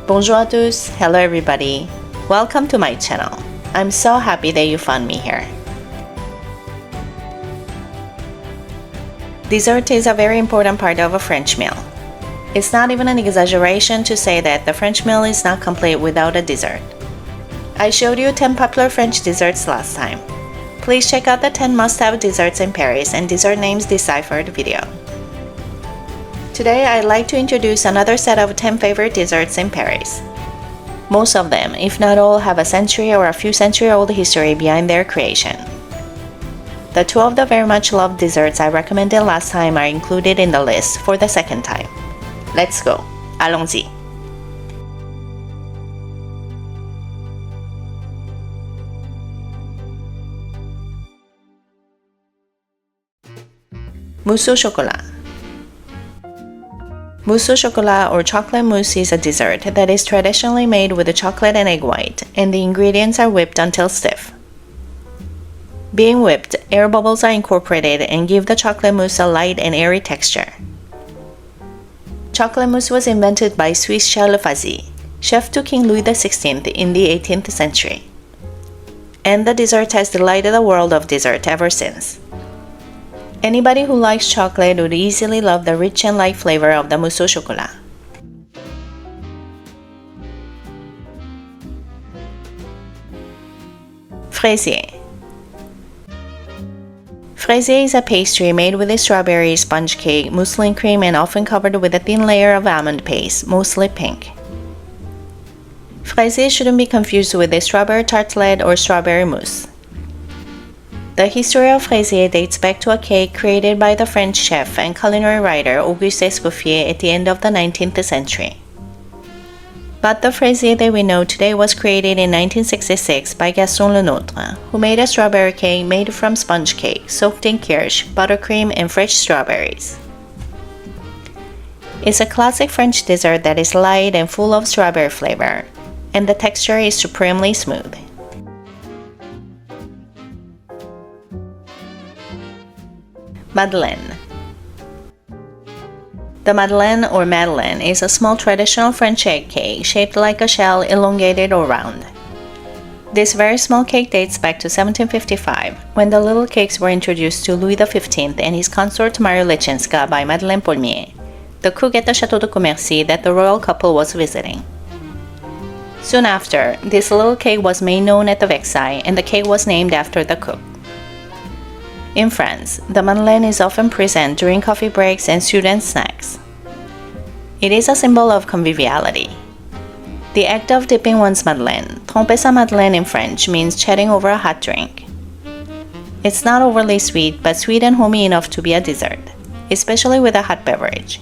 Bonjour à tous, hello everybody. Welcome to my channel. I'm so happy that you found me here. Dessert is a very important part of a French meal. It's not even an exaggeration to say that the French meal is not complete without a dessert. I showed you 10 popular French desserts last time. Please check out the 10 must-have desserts in Paris and dessert names deciphered video. Today I'd like to introduce another set of 10 favorite desserts in Paris. Most of them, if not all, have a century or a few century-old history behind their creation. The 2 of the very much loved desserts I recommended last time are included in the list for the second time. Let's go. Allons-y. Mousse au chocolat. Mousse au chocolat or chocolate mousse is a dessert that is traditionally made with a chocolate and egg white, and the ingredients are whipped until stiff. Being whipped, air bubbles are incorporated and give the chocolate mousse a light and airy texture. Chocolate mousse was invented by Swiss Charles Fazzi, chef to King Louis XVI in the 18th century. And the dessert has delighted the world of dessert ever since. Anybody who likes chocolate would easily love the rich and light flavor of the mousse au chocolat. Fraisier. Fraisier is a pastry made with a strawberry sponge cake, muslin cream, and often covered with a thin layer of almond paste, mostly pink. Fraisier shouldn't be confused with a strawberry tartelette or strawberry mousse. The history of fraisier dates back to a cake created by the French chef and culinary writer Auguste Escoffier at the end of the 19th century. But the fraisier that we know today was created in 1966 by Gaston Lenôtre, who made a strawberry cake made from sponge cake, soaked in kirsch, buttercream, and fresh strawberries. It's a classic French dessert that is light and full of strawberry flavor, and the texture is supremely smooth. Madeleine. The Madeleine or Madeleine is a small traditional French egg cake shaped like a shell, elongated or round. This very small cake dates back to 1755, when the little cakes were introduced to Louis XV and his consort Marie Leczinska by Madeleine Paulmier, the cook at the Château de Commercy that the royal couple was visiting. Soon after, this little cake was made known at the Versailles, and the cake was named after the cook. In France, the Madeleine is often present during coffee breaks and student snacks. It is a symbol of conviviality. The act of dipping one's Madeleine, tremper sa Madeleine in French, means chatting over a hot drink. It's not overly sweet, but sweet and homey enough to be a dessert, especially with a hot beverage.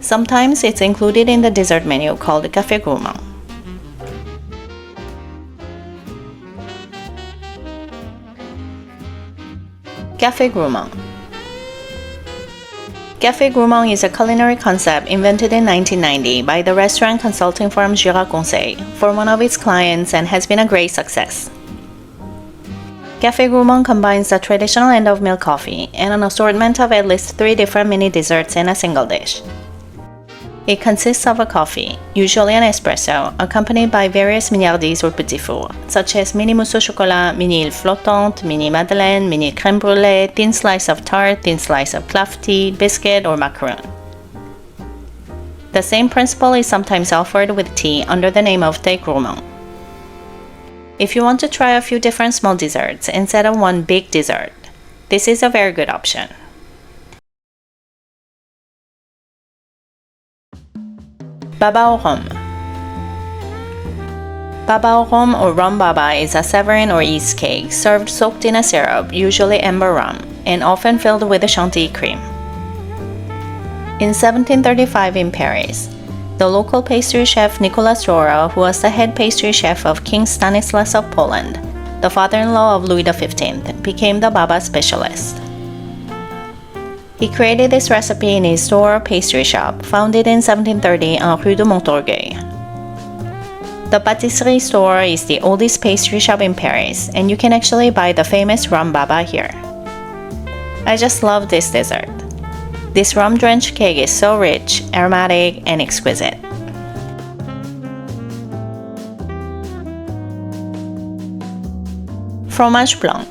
Sometimes it's included in the dessert menu called café gourmand. Café Gourmand. Café Gourmand is a culinary concept invented in 1990 by the restaurant consulting firm Girard Conseil for one of its clients and has been a great success. Café Gourmand combines the traditional end-of-meal coffee and an assortment of at least 3 different mini desserts in a single dish. It consists of a coffee, usually an espresso, accompanied by various mignardises or petits fours, such as mini mousse au chocolat, mini île flottante, mini madeleine, mini crème brûlée, thin slice of tart, thin slice of clafoutis, biscuit, or macaron. The same principle is sometimes offered with tea under the name of thé gourmand. If you want to try a few different small desserts instead of one big dessert, this is a very good option. Baba au rhum. Baba au rhum or rum baba is a Savarin or yeast cake served soaked in a syrup, usually amber rum, and often filled with a chantilly cream. In 1735 in Paris, the local pastry chef Nicolas Rohrer, who was the head pastry chef of King Stanislas of Poland, the father-in-law of Louis XV, became the baba specialist. He created this recipe in his store or pastry shop, founded in 1730 on Rue de Montorgueil. The Patisserie store is the oldest pastry shop in Paris, and you can actually buy the famous rum baba here. I just love this dessert. This rum-drenched cake is so rich, aromatic, and exquisite. Fromage blanc.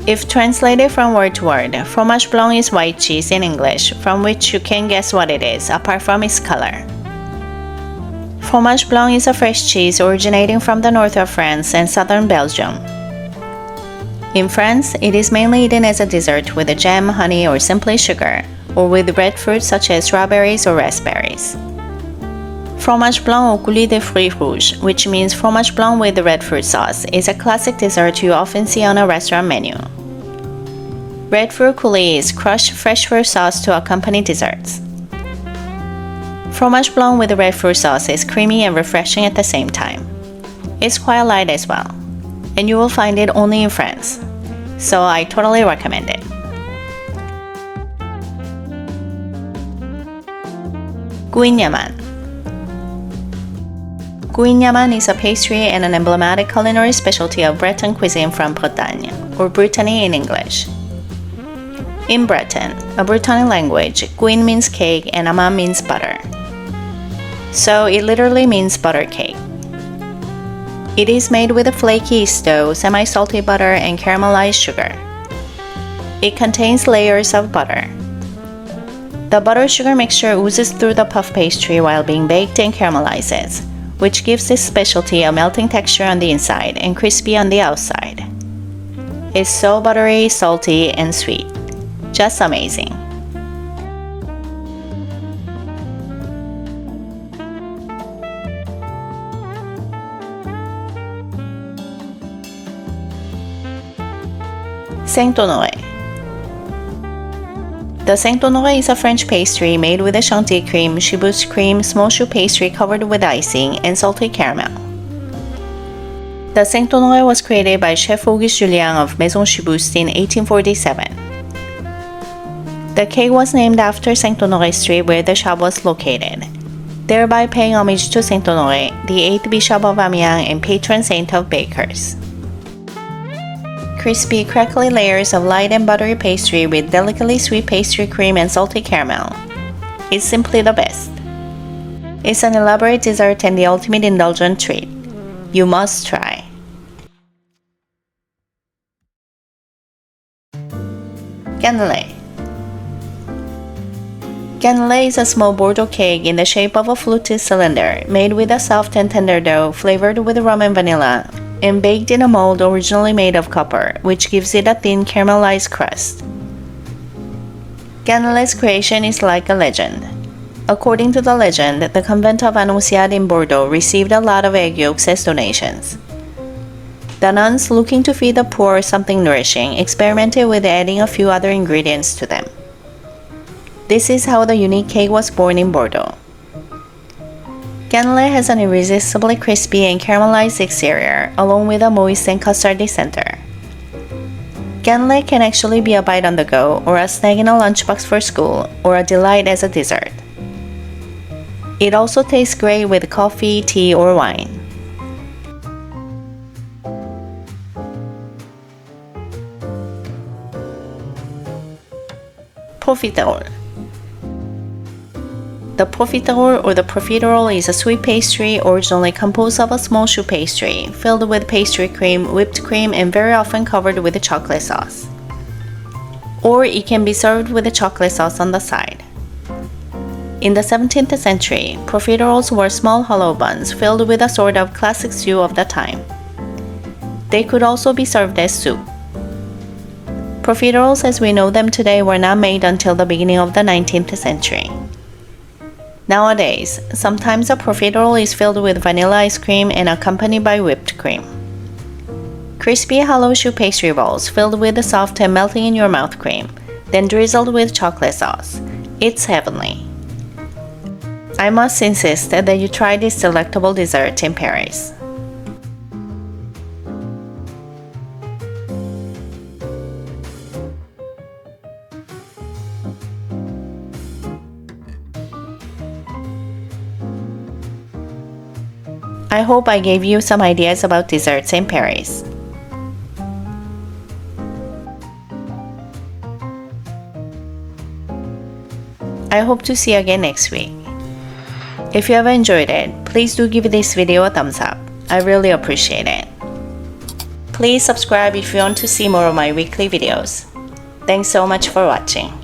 If translated from word to word, fromage blanc is white cheese in English, from which you can't guess what it is apart from its color. Fromage blanc is a fresh cheese originating from the north of France and southern Belgium. In France, it is mainly eaten as a dessert with jam, honey, or simply sugar, or with red fruits such as strawberries or raspberries. Fromage blanc au coulis de fruits rouges, which means fromage blanc with the red fruit sauce, is a classic dessert you often see on a restaurant menu. Red fruit coulis is crushed fresh fruit sauce to accompany desserts. Fromage blanc with the red fruit sauce is creamy and refreshing at the same time. It's quite light as well, and you will find it only in France, so I totally recommend it. Guignaman. Guignaman is a pastry and an emblematic culinary specialty of Breton cuisine from Bretagne, or Brittany in English. In Breton, a Brittonic language, guin means cake and aman means butter. So it literally means butter cake. It is made with a flaky yeast dough, semi-salty butter, and caramelized sugar. It contains layers of butter. The butter-sugar mixture oozes through the puff pastry while being baked and caramelizes, which gives this specialty a melting texture on the inside and crispy on the outside. It's so buttery, salty, and sweet. Just amazing. Saint-Honoré. The Saint-Honoré is a French pastry made with a chantilly cream, Chibouste cream, small choux pastry covered with icing, and salted caramel. The Saint-Honoré was created by Chef Auguste Julien of Maison Chibouste in 1847. The cake was named after Saint-Honoré Street where the shop was located, thereby paying homage to Saint-Honoré, the 8th Bishop of Amiens and patron saint of bakers. Crispy, crackly layers of light and buttery pastry with delicately sweet pastry cream and salted caramel. It's simply the best. It's an elaborate dessert and the ultimate indulgent treat. You must try. Cannelé. Cannelé is a small Bordeaux cake in the shape of a fluted cylinder, made with a soft and tender dough flavored with rum and vanilla, and baked in a mold originally made of copper, which gives it a thin caramelized crust. Cannelé's creation is like a legend. According to the legend, the convent of Annonciade in Bordeaux received a lot of egg yolks as donations. The nuns, looking to feed the poor something nourishing, experimented with adding a few other ingredients to them. This is how the unique cake was born in Bordeaux. Cannelé has an irresistibly crispy and caramelized exterior, along with a moist and custardy center. Cannelé can actually be a bite on the go, or a snack in a lunchbox for school, or a delight as a dessert. It also tastes great with coffee, tea, or wine. Profiterole. The profiterole or the profiterole is a sweet pastry originally composed of a small choux pastry filled with pastry cream, whipped cream, and very often covered with a chocolate sauce. Or it can be served with a chocolate sauce on the side. In the 17th century, profiteroles were small hollow buns filled with a sort of classic stew of the time. They could also be served as soup. Profiteroles as we know them today were not made until the beginning of the 19th century. Nowadays, sometimes a profiterole is filled with vanilla ice cream and accompanied by whipped cream. Crispy hollow choux pastry balls filled with the soft and melting in your mouth cream, then drizzled with chocolate sauce. It's heavenly. I must insist that you try this delectable dessert in Paris. I hope I gave you some ideas about desserts in Paris. I hope to see you again next week. If you have enjoyed it, please do give this video a thumbs up. I really appreciate it. Please subscribe if you want to see more of my weekly videos. Thanks so much for watching.